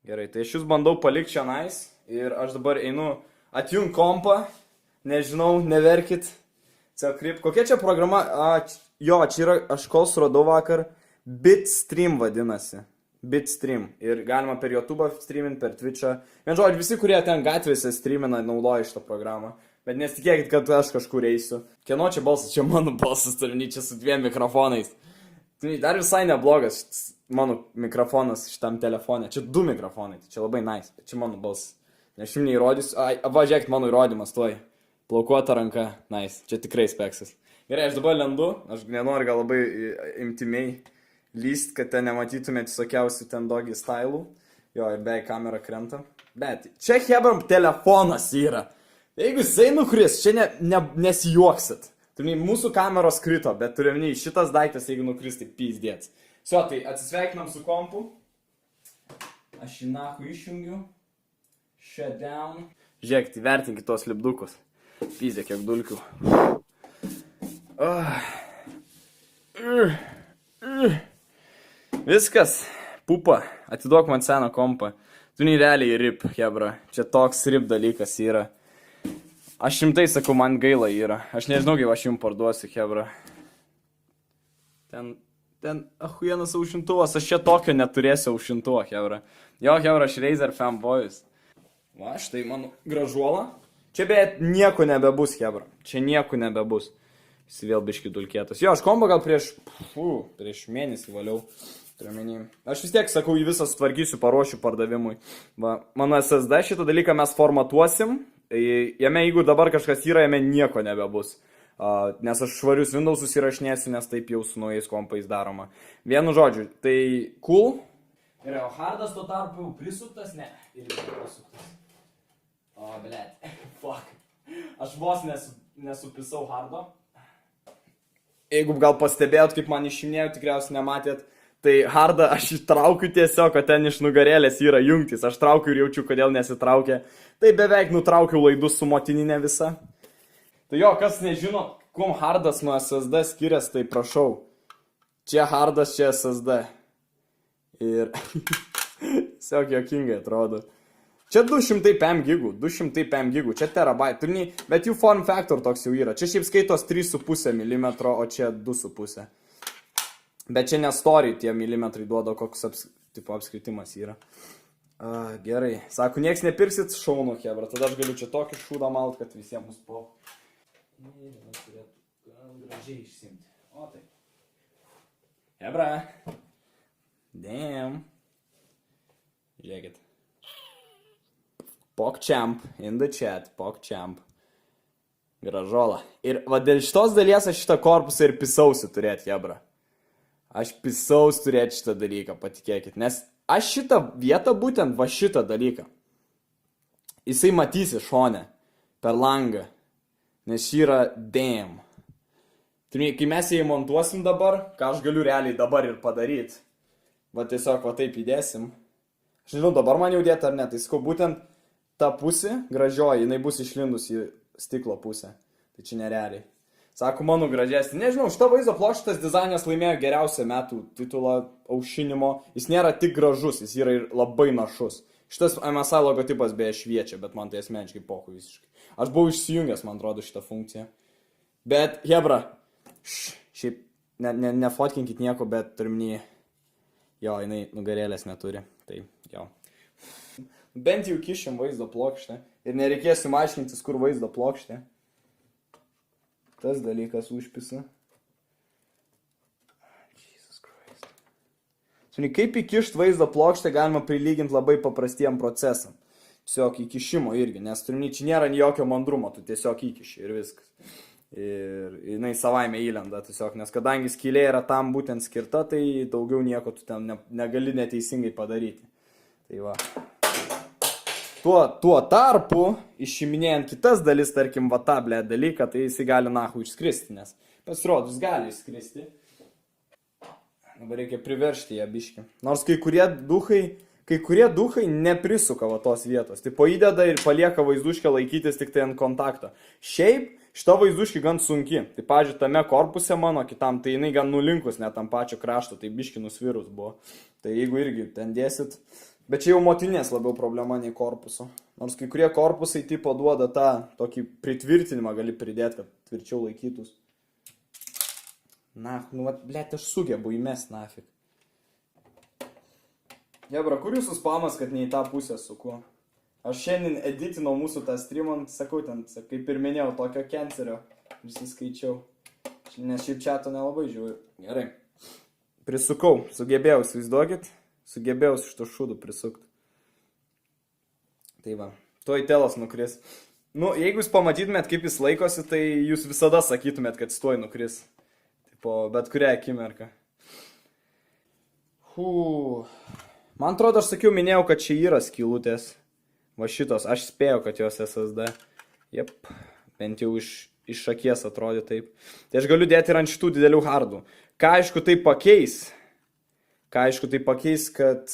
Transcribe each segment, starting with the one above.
Gerai, tai aš jūs bandau palikti čia nais ir aš dabar einu atjung kompą, nežinau, neverkit. Kokia čia programa? Jo, čia yra, aš kol suradau vakar, Bitstream vadinasi. Bitstream. Ir galima per YouTube streamint, per Twitch'ą. Vien žodžiu, visi, kurie ten gatvėse streamina, naudoja šitą programą. Bet nesitikėkit, kad aš kažkur eisiu. Kieno čia balsas? Čia mano balsas, turinį čia su 2 mikrofonais. Dar visai neblogas mano mikrofonas šitam telefone. Čia 2 mikrofonai, tai čia labai nice. Čia mano balsas. Aš jums neįrodysiu. Važiuokit mano įrodymas, tuoj. Plaukuota ranka, nice. Čia tikrai speksas. Gerai, aš dabar lendu. Aš nenoriu gal labai imtimiai lyst, kad ten nematytumėt visokiausių ten doggy stylų. Jo, ir beveik kamera krenta. Bet čia hebram telefonas yra. Jeigu jisai nukris, čia nesijuoksit. Mūsų kameros krito, bet turiuomenį šitas daiktas, jeigu nukris, tai pyzdėts. Tai atsisveikinam su kompu. Aš jį nahu išjungiu. Shut down. Žiūrėkit, įvertinkit tos lipdukus. Pyzdė, kiek dulkių. Viskas. Pupa. Atiduok man seną kompą. Tu nerealiai rip, hebra. Čia toks rip dalykas yra. Aš šimtai sakau, man gaila yra. Aš nežinau, kaip aš jums parduosiu, hebra. Ten ahujienas aušintuvas. Aš čia tokio neturėsiu aušintuvo, hebra. Jo, hebra, aš Razer fanboyus. Va, štai mano gražuola. Čia beje nieko nebebus, hebra. Čia nieko nebebus. Jis vėl biški dulkėtas. Jo, aš kompą gal prieš mėnesį valiau. Aš vis tiek, sakau, jį visą sutvarkysiu, paruošiu pardavimui. Va, mano SSD šitą dalyką mes formatuosim. Jame, jeigu dabar kažkas yra, jame nieko nebebus. Nes aš švarius Windowsus įrašinėsiu, nes taip jau su naujais kompais daroma. Vienu žodžiu, tai cool. Ir o hardas tuo tarpu jau prisuktas? Ne, irgi prisuktas. O, blėt, fuck. Aš vos nesupisau hardo. Jeigu gal pastebėjot, kaip man išiminėjau, tikriausiai nematėt. Tai hardą aš įtraukiu tiesiog, kad ten iš nugarėlės yra jungtis. Aš traukiu ir jaučiu, kodėl nesitraukia. Tai beveik nutraukiu laidus su motininė visa. Tai jo, kas nežino, kuom hardas nuo SSD skiriasi, tai prašau. Čia hardas, čia SSD. Ir tiesiog jokingai atrodo. Čia 205 gigų, 205 gigų, čia terabait. Bet jų form factor toks jau yra. Čia šiaip skaitos 3,5 mm, o čia 2,5. Bet čia ne story tie milimetrai duoda, koks apskritimas yra. Gerai. Sako, nieks nepirksit šaunu, hebra. Tada aš galiu čia tokį šūdą malt, kad visiems mus po. Ir turėtų gražiai išsimti. O taip. Hebra. Damn. Žiūrėkit. PogChamp in the chat. PogChamp. Gražola. Ir va dėl šitos dalies aš šitą korpusą ir pisausi turėti, hebra. Aš pisaus turėti šitą dalyką, patikėkit. Nes aš šitą vietą, būtent va šitą dalyką, jisai matysi šone, per langą. Nes šį yra damn. Kai mes jį montuosim dabar, ką aš galiu realiai dabar ir padaryti. Va tiesiog va taip įdėsim. Aš nežinau, dabar man jau dėti ar ne. Tai sakau, būtent ta pusė gražioji, jinai bus išlindus į stiklo pusę. Tai čia nerealiai. Sako, mano gražesnė. Nežinau, šito vaizdo plokštės dizainas laimėjo geriausią metų titulą aušinimo. Jis nėra tik gražus, jis yra ir labai našus. Šitas MSI logotipas beje šviečia, bet man tai asmeniškai pohu visiškai. Aš buvau išsijungęs, man atrodo, šitą funkciją. Bet, hebra, šiaip nefotkinkit nieko, bet turimny, jo, jinai nugarėlės neturi. Tai, jo. Bent jau kišim vaizdo plokštę. Ir nereikės jums aiškintis, kur vaizdo plokštė. Tas dalykas užpisa. Jesus Christ. Kaip įkišt vaizdo plokštę galima prilyginti labai paprastiem procesam. Tiesiog įkišimo irgi, nes čia nėra jokio mandrumo, tu tiesiog įkiši ir viskas. Ir jinai savaime įlenda tiesiog, nes kadangi skylė yra tam būtent skirta, tai daugiau nieko tu ten negali neteisingai padaryti. Tai va. Tuo tarpu, išiminėjant kitas dalis, tarkim, va tą blė dalyką, tai jisai gali nahu išskristi, nes pasirodus gali išskristi. Dabar reikia priveršti ją biškį. Nors kai kurie duhai neprisuka va tos vietos. Tai įdeda ir palieka vaizduškę laikytis tik tai ant kontakto. Šiaip, šita vaizduškė gan sunki. Tai, pavyzdžiui, tame korpuse mano kitam, tai jinai gan nulinkus net tam pačio krašto, tai biškį nusvirus buvo. Tai jeigu irgi ten dėsit, Bet čia jau motinės labiau problema nei korpuso. Nors kai kurie korpusai tipo duoda tą tokį pritvirtinimą, gali pridėti, kad tvirčiau laikytus. Na, nu, blėt, aš sugebu įmest, nafik. Jebra, kur jūsų spamas, kad ne į tą pusę suku? Aš šiandien editinau mūsų tą streamą, sakau ten, kaip ir minėjau, tokio cancerio prisiskaičiau. Nes šiaip čia to nelabai žiūriu. Gerai. Prisukau, sugebėjau, įsivaizduokit. Sugebėjau iš to šūdų prisukti. Tai va, tuoj telas nukris. Nu, jeigu jūs pamatytumėt, kaip jis laikosi, tai jūs visada sakytumėt, kad jis tuoj nukris. Tipo, bet kurią akimirką. Man atrodo, aš sakiau, minėjau, kad čia yra skylutės. Va šitos, aš spėjau, kad jos SSD. Jep, bent jau iš akies atrodė taip. Tai aš galiu dėti ir ant šitų didelių hardų. Ką aišku tai pakeis? Kad...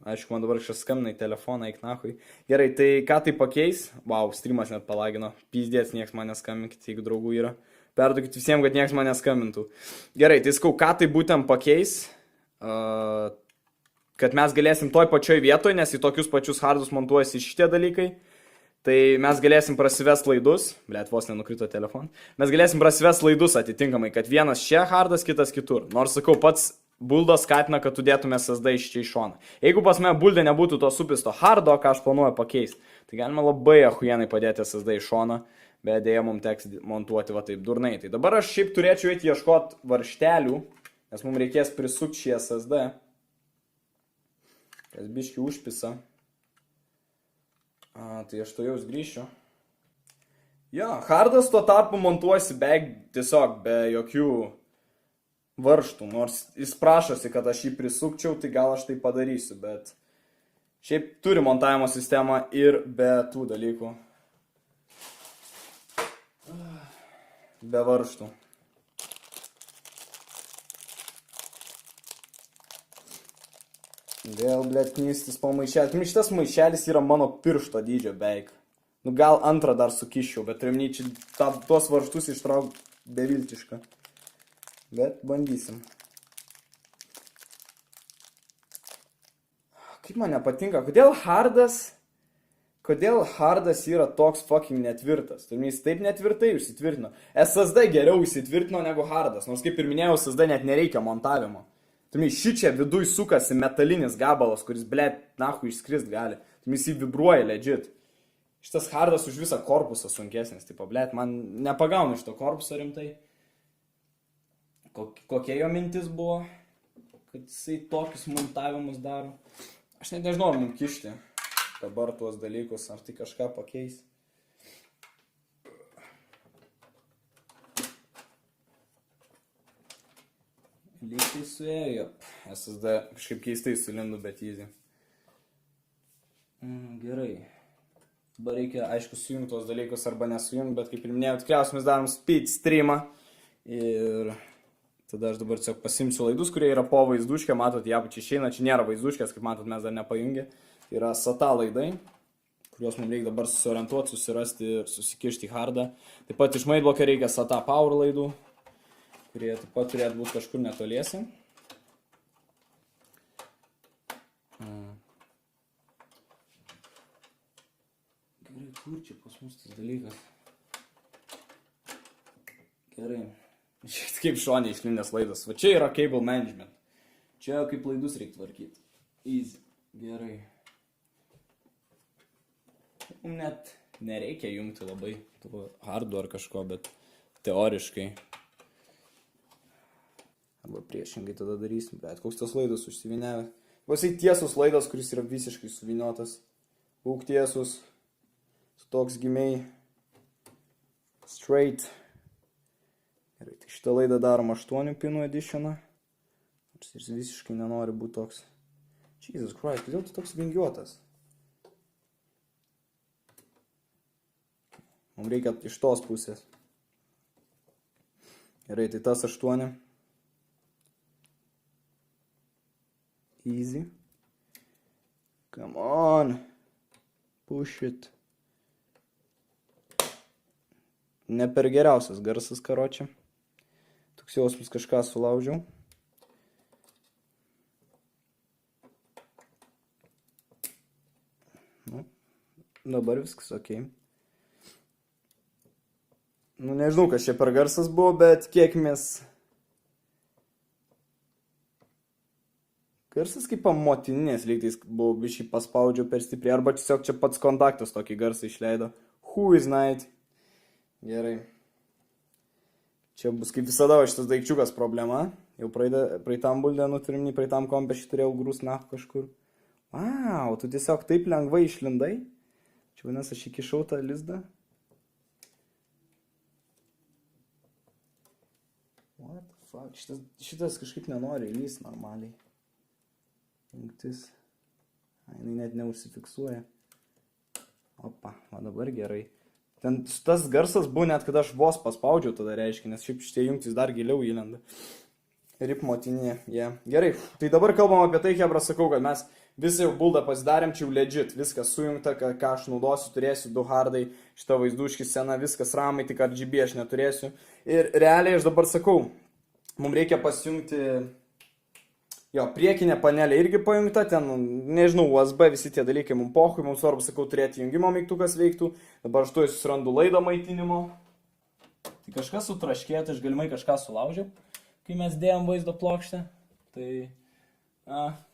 Aišku, man dabar kažkas skambina į telefoną, eik nahui. Gerai, tai ką tai pakeis? Vau, streamas net palagino. Pyzdėts, nieks man neskambinkit, jeigu draugų yra. Perduokit visiems, kad nieks man neskambintų. Gerai, tai skau, ką tai būtent pakeis? Kad mes galėsim toj pačioj vietoj, nes į tokius pačius hardus montuojasi šitie dalykai. Tai mes galėsim prasivest laidus. Blet, vos nenukrito telefon. Mes galėsim prasivest laidus atitinkamai, kad vienas čia hardas, kitas kitur. Nors sakau, pats buldas skatina, kad tu dėtume SSD iš čia į šoną. Jeigu pas mane buldė nebūtų to supisto hardo, ką aš planuoju pakeisti, tai galima labai ahujenai padėti SSD į šoną, bet dėja mums teks montuoti va taip durnai. Tai dabar aš šiaip turėčiau eiti ieškoti varžtelių, nes mums reikės prisukti šį SSD. Kas biški užpisa. Tai aš to jaus grįšiu. Jo, hardas tuo tarpu montuosi tiesiog be jokių varžtų. Nors jis prašosi, kad aš jį prisukčiau, tai gal aš tai padarysiu, bet šiaip turi montavimo sistemą ir be tų dalykų. Be varžtų. Vėl, blėt, knystis po maišelį. Šitas maišelis yra mano piršto dydžio beveik. Nu, gal antrą dar sukiščiau, bet turim čia tuos varžtus ištraukti beviltišką. Bet bandysim. Kaip man nepatinka, kodėl hardas yra toks fucking netvirtas? Turim jis taip netvirtai užsitvirtino. SSD geriau užsitvirtino negu hardas, nors kaip ir minėjau, SSD net nereikia montavimo. Turim šičia viduj sukasi metalinis gabalas, kuris, blėt, nahu išskrist gali. Turim jis vibruoja legit. Šitas hardas už visą korpusą sunkesnis, tipo, blėt, man nepagauna iš to korpuso rimtai. Kokia jo mintis buvo, kad jisai tokius montavimus daro. Aš net nežinau, ar mums kišti dabar tuos dalykus, ar tai kažką pakeis. Lygiai suėjo. SSD kažkaip keistai sulindu, bet easy. Gerai. Dabar reikia, aišku, sujungti tos dalykus arba nesujungti, bet kaip ir minėjau, tikriausiai mes darom speed streamą. Ir tada aš dabar tiesiog pasimsiu laidus, kurie yra po vaizduškė. Matot, jie čia išeina, čia nėra vaizduškės, kaip matot, mes dar nepajungė. Tai yra SATA laidai, kuriuos mums reikia dabar susiorientuoti, susirasti ir susikišti į hardą. Taip pat iš maidblokio reikia SATA power laidų, kurie taip pat turėtų būti kažkur netoliesi. Gerai, kur čia pas mus tas dalykas? Gerai. Šiek kaip šonė išlindęs laidas. Va čia yra cable management. Čia kaip laidus reikia tvarkyti. Easy. Gerai. Net nereikia jungti labai hardų ar kažko, bet teoriškai. Arba priešingai tada darysim, bet koks tas laidas užsivinėvė. Vasai tiesus laidas, kuris yra visiškai suviniotas. Būk tiesus. Toks gimiai. Straight. Gerai, tai šitą laidą darom 8 pinų editioną. Nors jis visiškai nenori būti toks. Jesus Christ, kodėl tu toks vingiuotas? Mums reikia iš tos pusės. Gerai, tai tas 8. Easy. Come on. Push it. Ne per geriausias garsas, karočią. Toks jausmas kažką sulaužiau. Dabar viskas ok. Nu, nežinau, kas čia per garsas buvo, bet kiek mes... Garsas kaip motininės lygtais buvo, biškai paspaudžiau per stipriai, arba tiesiog čia pats kontaktas tokį garsą išleido. Who is night? Gerai. Čia bus kaip visada šitas daikčiukas problema. Jau praeitam buldenu turim, praeitam kompė šį turėjau grūs nahu kažkur. Wow, tu tiesiog taip lengvai išlindai. Čia vienas aš įkišau tą lizdą. What the fuck? Šitas kažkaip nenori įlys normaliai. Jungtis. Jinai net neužsifiksuoja. Opa, va dabar gerai. Ten tas garsas buvo net, kada aš vos paspaudžiau tada reiškia, nes šiaip šitie jungtis dar giliau įlenda. Rip motinė, yeah. Gerai, tai dabar kalbam apie tai, hebra, sakau, kad mes visą jau buldą pasidarėm, čia jau legit, viskas sujungta, ką aš naudosiu, turėsiu 2 hardai, šitą vaizduškį sceną, viskas ramai, tik RGB aš neturėsiu. Ir realiai aš dabar sakau, mums reikia pasijungti, jo, priekinė panelė irgi pajungta, ten, nežinau, USB, visi tie dalykai mums pohui, mums svarbu, sakau, turėti jungimo mygtukas veiktų, dabar aš tuoj susirandu laidą maitinimo. Tai kažkas sutraškėjo, tai aš galimai kažką sulaužiau, kai mes dėjom vaizdo plokštę, tai...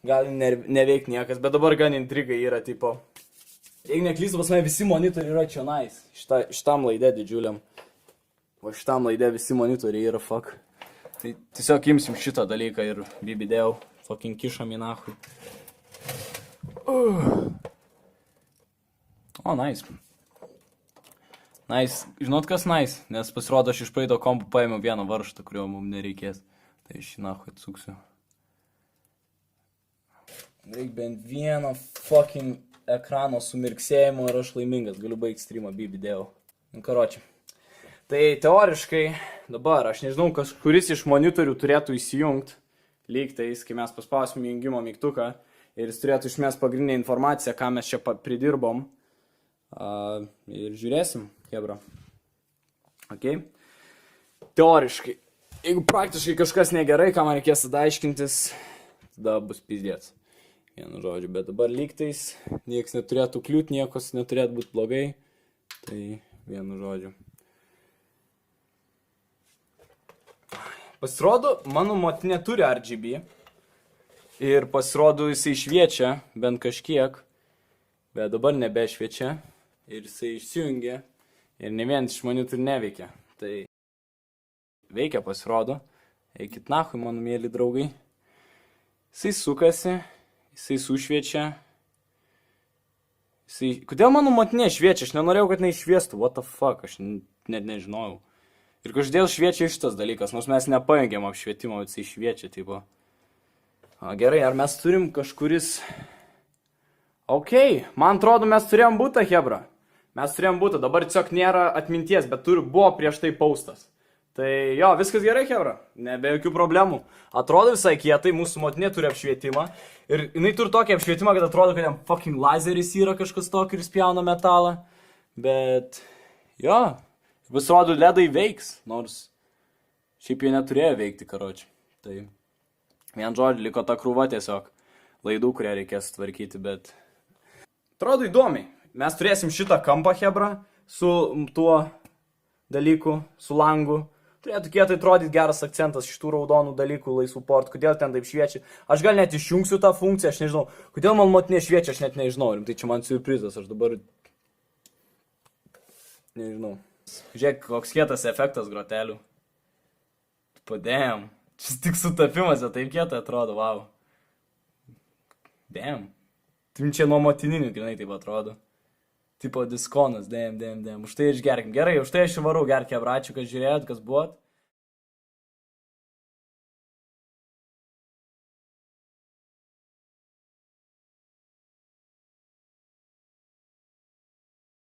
gali neveikti niekas, bet dabar gan intriga yra, tipo, jeigu neklystu, pas mane visi monitoriai yra čionais, šitam laide didžiuliam, va šitam laide visi monitoriai yra, fuck, tai tiesiog imsim šitą dalyką ir bibidėjau, fucking kišam į nahui. O, nice. Nice, žinot kas nice, nes pasirodo aš iš praeito kompo paėmiau vieną varžtą, kurio mums nereikės, tai šį nahui atsuksiu. Reik bent vieną fucking ekrano sumirksėjimo ir aš laimingas, galiu baigti streamą, bibidėjau. Karočią. Tai teoriškai dabar, aš nežinau, kuris iš monitorių turėtų įsijungti, lygtais, kai mes paspausim jungimo mygtuką ir jis turėtų išmest pagrindinę informaciją, ką mes čia pridirbom. Ir žiūrėsim, hebra. Ok? Teoriškai. Jeigu praktiškai kažkas negerai, ką man reikės tada aiškintis, tada bus pizdėts. Vienu žodžiu, bet dabar lygtais nieks neturėtų kliūt, niekos neturėtų būti blogai. Tai vienu žodžiu. Pasirodo, mano motinė turi RGB. Ir pasirodo, jisai šviečia bent kažkiek. Bet dabar nebešviečia. Ir jisai išsijungia. Ir ne vien iš monitorių neveikia. Tai veikia pasirodo. Eikit nahui, mano mėly draugai. Jisai sukasi. Jisai sušviečia. Kodėl mano motinė šviečia? Aš nenorėjau, kad jinai šviestų. What the fuck? Aš net nežinojau. Ir kažkodėl šviečia šitas dalykas. Nors mes nepajungėm apšvietimo, bet jisai šviečia. Tipo. Gerai, ar mes turim kažkuris... Ok, man atrodo, mes turėjom būtą, hebra. Mes turėjom būtą. Dabar tiesiog nėra atminties, bet buvo prieš tai paustas. Tai jo, viskas gerai, hebra. Nebe jokių problemų. Atrodo visai kietai, mūsų motinė turi apšvietimą. Ir jinai turi tokį apšvietimą, kad atrodo, kad jam fucking lazeris yra kažkas tokio ir spjauna metalą. Bet, jo, pasirodo, ledai veiks, nors šiaip jie neturėjo veikti, karoči. Tai, vien žodžiu, liko ta krūva tiesiog laidų, kurią reikės tvarkyti, bet... Atrodo įdomiai. Mes turėsim šitą kampą, hebra, su tuo dalyku, su langu. Turėtų kietai atrodyti geras akcentas šitų raudonų dalykų, laisvų portų, kodėl ten taip šviečia. Aš gal net išjungsiu tą funkciją, aš nežinau. Kodėl man motinė šviečia, aš net nežinau. Tai čia man siurprizas, aš dabar... Nežinau. Žiūrėk, koks kietas efektas grotelių. Damn. Šis tik sutapimas, bet taip kietai atrodo, wow. Damn. Tai čia nuo motininių, grinai taip atrodo. Tipo diskonas, damn. Už tai išgerkim. Gerai, už tai aš varau gerkė, abračiu, kad žiūrėjot, kas buvot.